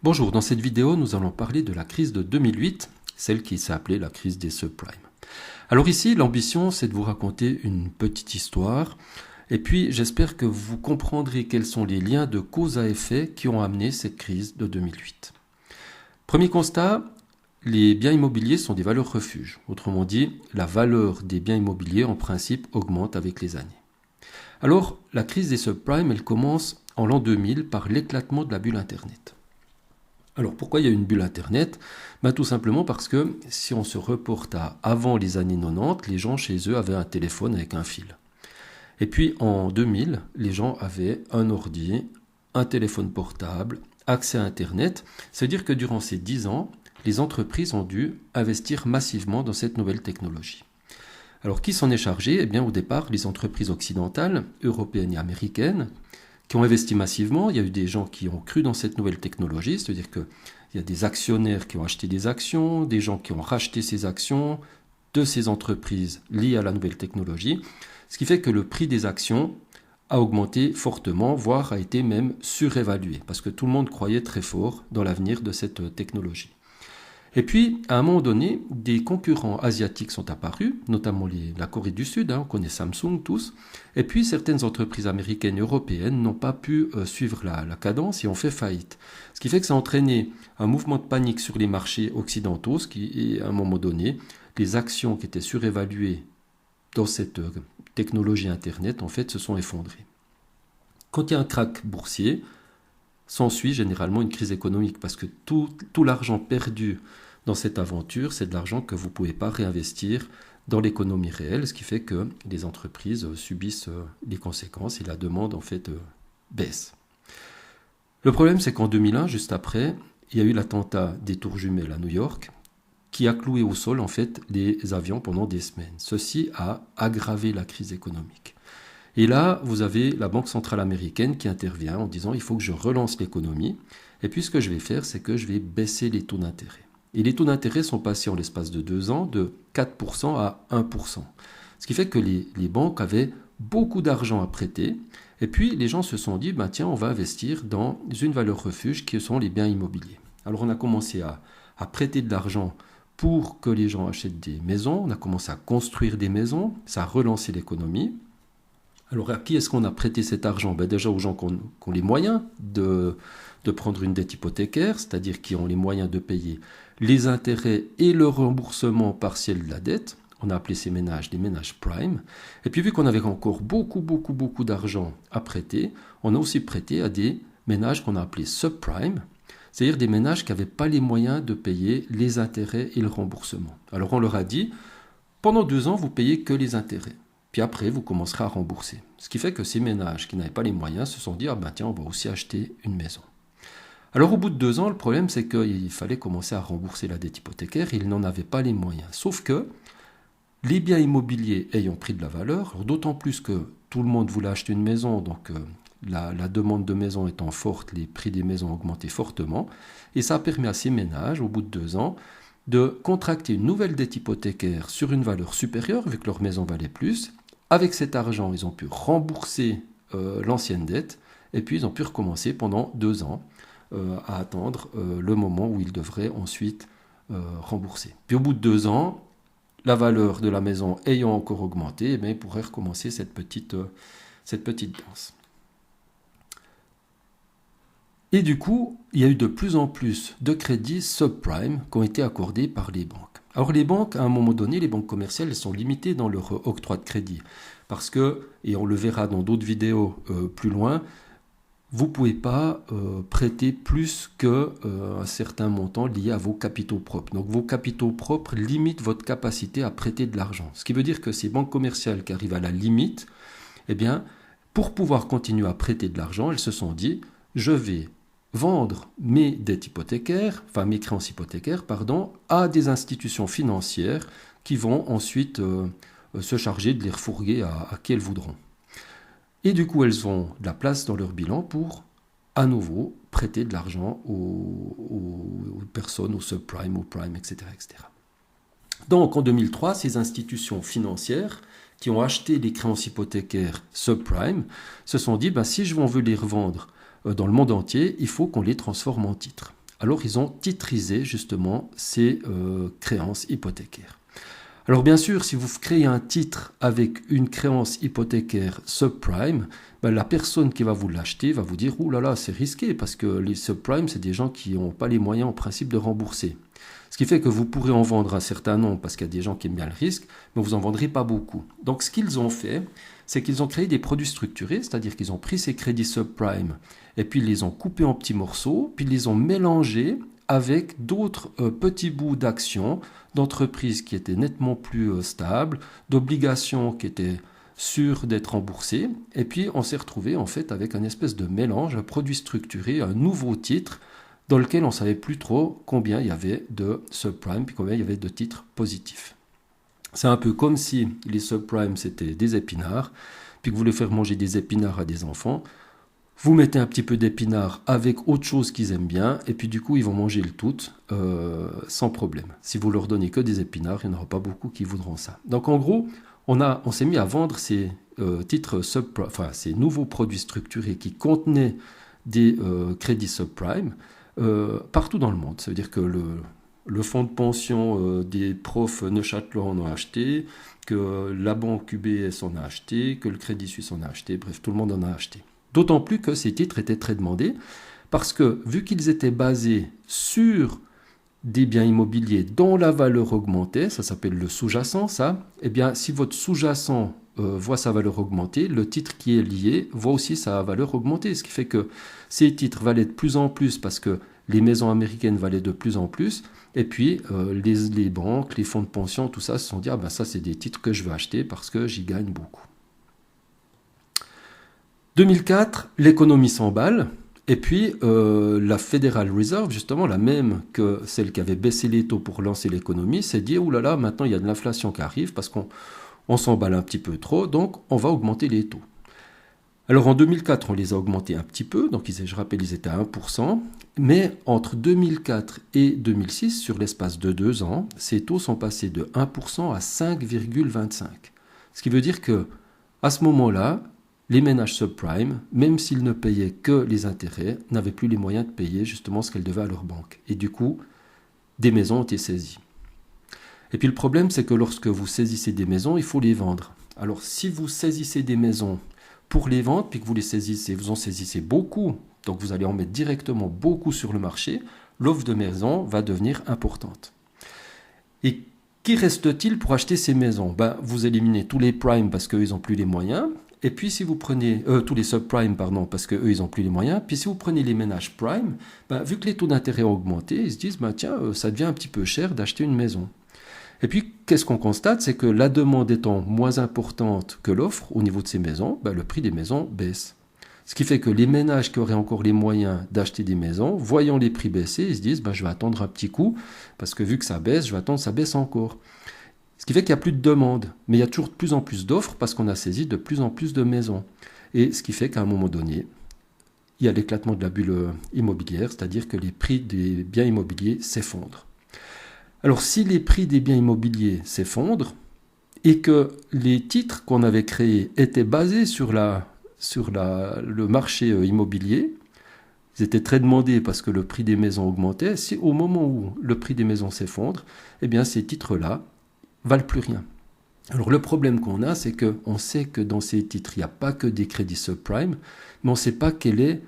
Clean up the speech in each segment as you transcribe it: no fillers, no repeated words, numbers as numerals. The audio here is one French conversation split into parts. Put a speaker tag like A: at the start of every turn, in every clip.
A: Bonjour, dans cette vidéo, nous allons parler de la crise de 2008, celle qui s'est appelée la crise des subprimes. Alors ici, l'ambition, c'est de vous raconter une petite histoire, et puis j'espère que vous comprendrez quels sont les liens de cause à effet qui ont amené cette crise de 2008. Premier constat, les biens immobiliers sont des valeurs refuges. Autrement dit, la valeur des biens immobiliers, en principe, augmente avec les années. Alors, la crise des subprimes, elle commence en l'an 2000 par l'éclatement de la bulle Internet. Alors pourquoi il y a une bulle Internet ? Tout simplement parce que si on se reporte à avant les années 90, les gens chez eux avaient un téléphone avec un fil. Et puis en 2000, les gens avaient un ordi, un téléphone portable, accès à Internet. C'est-à-dire que durant ces 10 ans, les entreprises ont dû investir massivement dans cette nouvelle technologie. Alors qui s'en est chargé ? Eh bien au départ, les entreprises occidentales, européennes et américaines, qui ont investi massivement. Il y a eu des gens qui ont cru dans cette nouvelle technologie, c'est-à-dire qu'il y a des actionnaires qui ont acheté des actions, des gens qui ont racheté ces actions de ces entreprises liées à la nouvelle technologie, ce qui fait que le prix des actions a augmenté fortement, voire a été même surévalué, parce que tout le monde croyait très fort dans l'avenir de cette technologie. Et puis, à un moment donné, des concurrents asiatiques sont apparus, notamment la Corée du Sud, on connaît Samsung tous, et puis certaines entreprises américaines et européennes n'ont pas pu suivre la cadence et ont fait faillite. Ce qui fait que ça a entraîné un mouvement de panique sur les marchés occidentaux, ce qui, à un moment donné, les actions qui étaient surévaluées dans cette technologie Internet, en fait, se sont effondrées. Quand il y a un krach boursier, s'ensuit généralement une crise économique, parce que tout l'argent perdu dans cette aventure, c'est de l'argent que vous ne pouvez pas réinvestir dans l'économie réelle, ce qui fait que les entreprises subissent les conséquences et la demande en fait baisse. Le problème, c'est qu'en 2001, juste après, il y a eu l'attentat des tours jumelles à New York, qui a cloué au sol en fait les avions pendant des semaines. Ceci a aggravé la crise économique. Et là, vous avez la Banque centrale américaine qui intervient en disant « il faut que je relance l'économie ». Et puis ce que je vais faire, c'est que je vais baisser les taux d'intérêt. Et les taux d'intérêt sont passés en l'espace de 2 ans de 4% à 1%. Ce qui fait que les banques avaient beaucoup d'argent à prêter. Et puis les gens se sont dit « tiens, on va investir dans une valeur refuge qui sont les biens immobiliers ». Alors on a commencé à prêter de l'argent pour que les gens achètent des maisons. On a commencé à construire des maisons. Ça a relancé l'économie. Alors à qui est-ce qu'on a prêté cet argent ? Déjà aux gens qui ont les moyens de prendre une dette hypothécaire, c'est-à-dire qui ont les moyens de payer les intérêts et le remboursement partiel de la dette. On a appelé ces ménages des ménages prime. Et puis vu qu'on avait encore beaucoup d'argent à prêter, on a aussi prêté à des ménages qu'on a appelés subprime, c'est-à-dire des ménages qui n'avaient pas les moyens de payer les intérêts et le remboursement. Alors on leur a dit, pendant 2 ans, vous payez que les intérêts. Puis après, vous commencerez à rembourser. Ce qui fait que ces ménages qui n'avaient pas les moyens se sont dit « Ah tiens, on va aussi acheter une maison ». Alors au bout de 2 ans, le problème c'est qu'il fallait commencer à rembourser la dette hypothécaire et ils n'en avaient pas les moyens. Sauf que les biens immobiliers ayant pris de la valeur, d'autant plus que tout le monde voulait acheter une maison, donc la demande de maison étant forte, les prix des maisons ont augmenté fortement. Et ça a permis à ces ménages, au bout de 2 ans, de contracter une nouvelle dette hypothécaire sur une valeur supérieure, vu que leur maison valait plus. Avec cet argent, ils ont pu rembourser l'ancienne dette et puis ils ont pu recommencer pendant 2 ans à attendre le moment où ils devraient ensuite rembourser. Puis au bout de 2 ans, la valeur de la maison ayant encore augmenté, ils pourraient recommencer cette petite danse. Et du coup, il y a eu de plus en plus de crédits subprime qui ont été accordés par les banques. Alors les banques, à un moment donné, les banques commerciales, elles sont limitées dans leur octroi de crédit. Parce que, et on le verra dans d'autres vidéos plus loin, vous ne pouvez pas prêter plus qu'un certain montant lié à vos capitaux propres. Donc vos capitaux propres limitent votre capacité à prêter de l'argent. Ce qui veut dire que ces banques commerciales qui arrivent à la limite, pour pouvoir continuer à prêter de l'argent, elles se sont dit, je vais vendre mes dettes hypothécaires, mes créances hypothécaires, à des institutions financières qui vont ensuite se charger de les refourguer à qui elles voudront. Et du coup, elles ont de la place dans leur bilan pour, à nouveau, prêter de l'argent aux personnes, aux subprimes, aux primes, etc., etc. Donc, en 2003, ces institutions financières qui ont acheté les créances hypothécaires subprime se sont dit, si on veut les revendre dans le monde entier, il faut qu'on les transforme en titres. alors ils ont titrisé justement ces créances hypothécaires. Alors bien sûr, si vous créez un titre avec une créance hypothécaire subprime, ben, la personne qui va vous l'acheter va vous dire « Ouh là là, c'est risqué parce que les subprimes, c'est des gens qui n'ont pas les moyens en principe de rembourser. » Ce qui fait que vous pourrez en vendre un certain nombre parce qu'il y a des gens qui aiment bien le risque, mais vous n'en vendrez pas beaucoup. Donc ce qu'ils ont fait, c'est qu'ils ont créé des produits structurés, c'est-à-dire qu'ils ont pris ces crédits subprime et puis ils les ont coupés en petits morceaux, puis ils les ont mélangés avec d'autres petits bouts d'actions d'entreprises qui étaient nettement plus stables, d'obligations qui étaient sûres d'être remboursées, et puis on s'est retrouvé en fait avec un espèce de mélange, un produit structuré, un nouveau titre dans lequel on ne savait plus trop combien il y avait de subprimes puis combien il y avait de titres positifs. C'est un peu comme si les subprimes c'était des épinards, puis que vous voulez faire manger des épinards à des enfants. Vous mettez un petit peu d'épinards avec autre chose qu'ils aiment bien, et puis du coup, ils vont manger le tout sans problème. Si vous leur donnez que des épinards, il n'y en aura pas beaucoup qui voudront ça. Donc en gros, on s'est mis à vendre ces ces nouveaux produits structurés qui contenaient des crédits subprime partout dans le monde. Ça veut dire que le fonds de pension des profs Neuchâtelois en a acheté, que la banque UBS en a acheté, que le Crédit Suisse en a acheté, bref, tout le monde en a acheté. D'autant plus que ces titres étaient très demandés, parce que vu qu'ils étaient basés sur des biens immobiliers dont la valeur augmentait, ça s'appelle le sous-jacent, ça, eh bien si votre sous-jacent voit sa valeur augmenter, le titre qui est lié voit aussi sa valeur augmenter, ce qui fait que ces titres valaient de plus en plus parce que les maisons américaines valaient de plus en plus, et puis les banques, les fonds de pension, tout ça se sont dit, ah ben ça c'est des titres que je veux acheter parce que j'y gagne beaucoup. 2004, l'économie s'emballe, et puis la Federal Reserve, justement la même que celle qui avait baissé les taux pour lancer l'économie, s'est dit, oh là là, maintenant il y a de l'inflation qui arrive parce qu'on s'emballe un petit peu trop, donc on va augmenter les taux. Alors en 2004, on les a augmentés un petit peu, donc je rappelle, ils étaient à 1%, mais entre 2004 et 2006, sur l'espace de 2 ans, ces taux sont passés de 1% à 5,25%. Ce qui veut dire que à ce moment-là, les ménages subprime, même s'ils ne payaient que les intérêts, n'avaient plus les moyens de payer justement ce qu'elles devaient à leur banque. Et du coup, des maisons ont été saisies. Et puis le problème, c'est que lorsque vous saisissez des maisons, il faut les vendre. Alors si vous saisissez des maisons pour les vendre, puis que vous vous en saisissez beaucoup, donc vous allez en mettre directement beaucoup sur le marché, l'offre de maisons va devenir importante. Et qui reste-t-il pour acheter ces maisons ? Vous éliminez tous les primes parce qu'eux, ils n'ont plus les moyens. Et puis si vous prenez tous les subprimes, parce qu'eux, ils n'ont plus les moyens. Puis si vous prenez les ménages prime, vu que les taux d'intérêt ont augmenté, ils se disent, ça devient un petit peu cher d'acheter une maison. Et puis, qu'est-ce qu'on constate ? C'est que la demande étant moins importante que l'offre au niveau de ces maisons, le prix des maisons baisse. Ce qui fait que les ménages qui auraient encore les moyens d'acheter des maisons, voyant les prix baisser, ils se disent, je vais attendre un petit coup, parce que vu que ça baisse, je vais attendre que ça baisse encore. Ce qui fait qu'il n'y a plus de demande, mais il y a toujours de plus en plus d'offres parce qu'on a saisi de plus en plus de maisons. Et ce qui fait qu'à un moment donné, il y a l'éclatement de la bulle immobilière, c'est-à-dire que les prix des biens immobiliers s'effondrent. Alors si les prix des biens immobiliers s'effondrent et que les titres qu'on avait créés étaient basés sur le marché immobilier, ils étaient très demandés parce que le prix des maisons augmentait, si au moment où le prix des maisons s'effondre, eh bien ces titres-là valent plus rien. Alors le problème qu'on a, c'est qu'on sait que dans ces titres, il n'y a pas que des crédits subprime, mais on ne sait pas quel est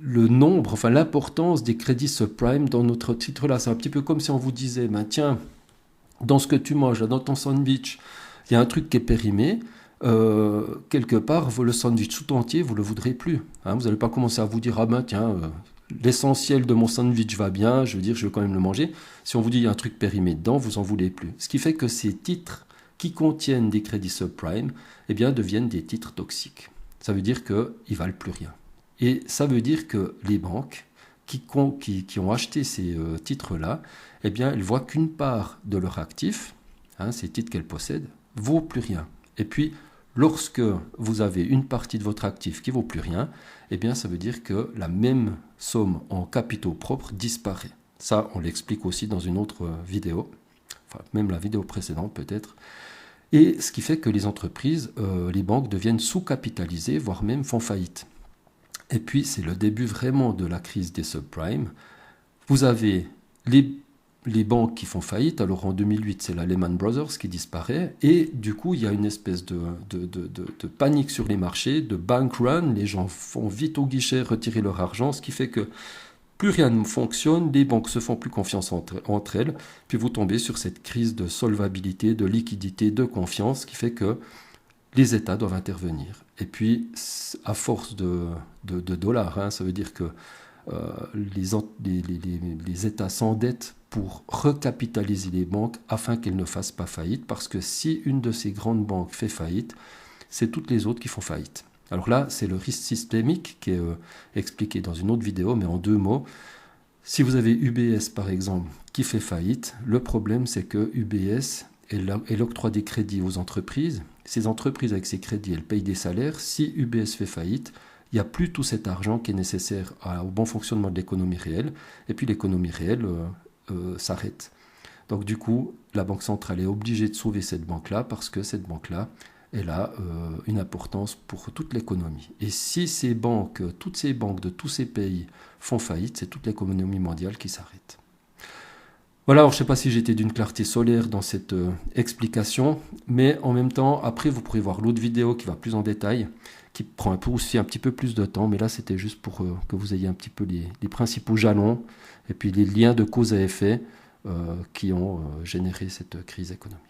A: le nombre, l'importance des crédits subprime dans notre titre-là. C'est un petit peu comme si on vous disait, tiens, dans ce que tu manges, dans ton sandwich, il y a un truc qui est périmé, quelque part, le sandwich tout entier, vous ne le voudrez plus. Vous n'allez pas commencer à vous dire, tiens, l'essentiel de mon sandwich va bien, je veux quand même le manger. Si on vous dit il y a un truc périmé dedans, vous n'en voulez plus. Ce qui fait que ces titres qui contiennent des crédits subprime, deviennent des titres toxiques. Ça veut dire qu'ils ne valent plus rien. Et ça veut dire que les banques qui ont acheté ces titres-là, elles voient qu'une part de leur actif, ces titres qu'elles possèdent, vaut plus rien. Et puis, lorsque vous avez une partie de votre actif qui ne vaut plus rien, ça veut dire que la même somme en capitaux propres disparaît. Ça, on l'explique aussi dans une autre vidéo, même la vidéo précédente peut-être. Et ce qui fait que les entreprises, les banques deviennent sous-capitalisées, voire même font faillite. Et puis, c'est le début vraiment de la crise des subprimes. Vous avez les banques qui font faillite. Alors en 2008, c'est la Lehman Brothers qui disparaît. Et du coup, il y a une espèce de panique sur les marchés, de bank run. Les gens vont vite au guichet retirer leur argent, ce qui fait que plus rien ne fonctionne, les banques se font plus confiance entre elles. Puis vous tombez sur cette crise de solvabilité, de liquidité, de confiance, qui fait que les États doivent intervenir. Et puis, à force de dollars, hein, ça veut dire que les États s'endettent pour recapitaliser les banques afin qu'elles ne fassent pas faillite, parce que si une de ces grandes banques fait faillite, c'est toutes les autres qui font faillite. Alors là, c'est le risque systémique qui est expliqué dans une autre vidéo, mais en 2 mots. Si vous avez UBS, par exemple, qui fait faillite, le problème, c'est que UBS, elle octroie des crédits aux entreprises. Ces entreprises, avec ces crédits, elles payent des salaires. Si UBS fait faillite, il n'y a plus tout cet argent qui est nécessaire au bon fonctionnement de l'économie réelle. Et puis l'économie réelle s'arrête. Donc du coup, la Banque centrale est obligée de sauver cette banque-là parce que cette banque-là, elle a une importance pour toute l'économie. Et si toutes ces banques de tous ces pays font faillite, c'est toute l'économie mondiale qui s'arrête. Voilà, alors je ne sais pas si j'étais d'une clarté solaire dans cette explication, mais en même temps, après vous pourrez voir l'autre vidéo qui va plus en détail, qui prend aussi un petit peu plus de temps, mais là c'était juste pour que vous ayez un petit peu les principaux jalons et puis les liens de cause à effet qui ont généré cette crise économique.